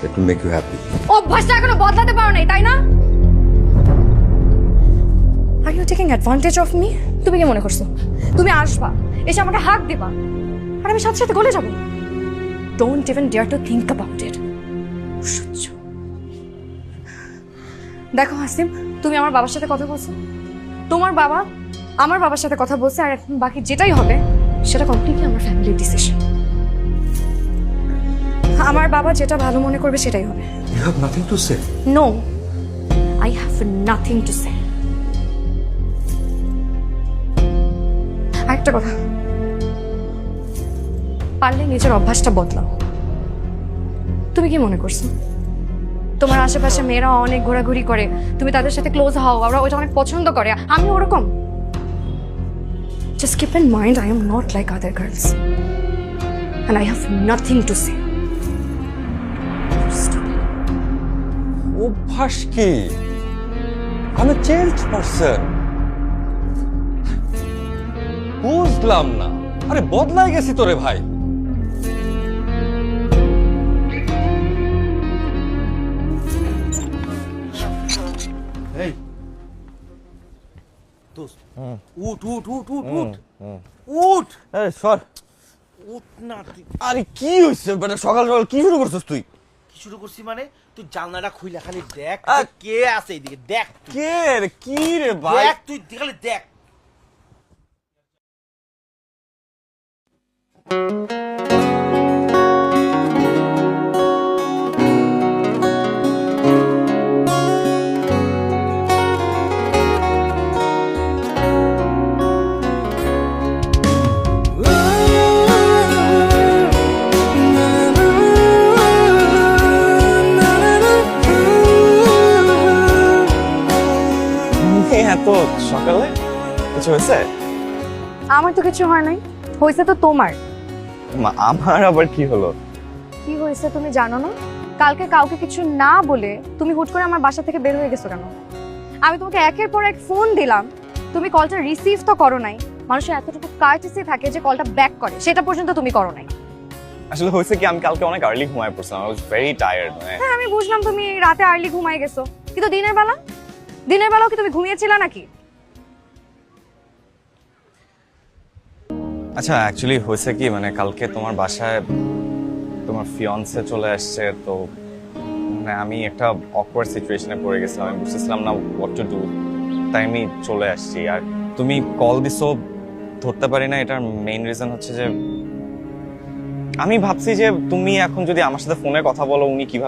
That will make you happy. অভ্যাসটা এখনো বদলাতে পারো নাই তাই না? Are you taking advantage of me? তুমি কি মনে করছো তুমি আসবা এসে আমাকে হাত দিবা আর আমি সাথে সাথে গলে যাব? Don't even dare to think about it. সহ্য। দেখো হাসিম, তুমি আমার বাবার সাথে কথা বলছো, তোমার বাবা আমার বাবার সাথে কথা বলছে, আর এখন বাকি যেটাই হবে সেটা কমপ্লিটলি আমার ফ্যামিলির ডিসিশন। আমার বাবা যেটা ভালো মনে করবে সেটাই হবে। You have nothing to say. No, I have nothing to say. আরেকটা কথা, পারলে নিজের অভ্যাসটা বদলাও। তুমি কি মনে করছো তোমার আশেপাশে মেয়েরা অনেক ঘোরাঘুরি করে, তুমি তাদের সাথে ক্লোজ হও, ওরা ওইটা অনেক পছন্দ করে, আমি ওরকম? Just keep in mind I am not like other girls and I have nothing to say. অভ্যাস কি? আমি চেঞ্জ পারসন। বুঝলাম না, আরে বদলাই গেছি তো রে ভাই। এই দোস্ত, উঠ উঠ উঠ উঠ উঠ উঠ, এই সর। উঠ না তুই। আরে কি হইছে মানে সকাল সকাল কি শুরু করছিস তুই? কি শুরু করছি মানে? তুই জানলাটা খুইলা খালি দেখ আহ! কে আছে এইদিকে, দেখ তুই। কে রে কি রে ভাই? দেখ তুই খালি দেখ। এত সকালে কিছু হয়েছে? আমার তো কিছু হয় নাই, হয়েছে তো তোমার। আমার আবার কি হলো? কি হয়েছে তুমি জানো না? কালকে কাউকে কিছু না বলে তুমি হুট করে আমার বাসা থেকে বের হয়ে গেছো কেন? আমি তোমাকে একের পর এক ফোন দিলাম, তুমি কলটা রিসিভ তো করো নাই। মানুষের এতটুকু কার্টেসি থাকে যে কলটা ব্যাক করে, সেটা পর্যন্ত তুমি করো নাই। আসলে হয়েছে কি, আমি কালকে অনেক আর্লি ঘুমায় পড়ছিলাম। I was very tired. হ্যাঁ আমি বুঝলাম তুমি রাতে আর্লি ঘুমাই গেছো, কিন্তু দিনের বেলাও কি তুমি ঘুমিয়েছিলে নাকি? আচ্ছা অ্যাকচুয়ালি হয়েছে কি, মানে কালকে তোমার বাসায় তোমার ফিয়ন্সে চলে আসছে, তো মানে আমি একটা অকওয়ার্ড সিচুয়েশনে পড়ে গেছিলাম। আমি বুঝতেছিলাম না হোয়াট টু ডু, তাই আমি চলে আসছি। আর তুমি কল দিছো, ধরতে পারি না। এটার মেইন রিজন হচ্ছে যে আমি ভাবছি যে তুমি এখন যদি আমার সাথে ফোনে কথা বলো, উনি কিভাবে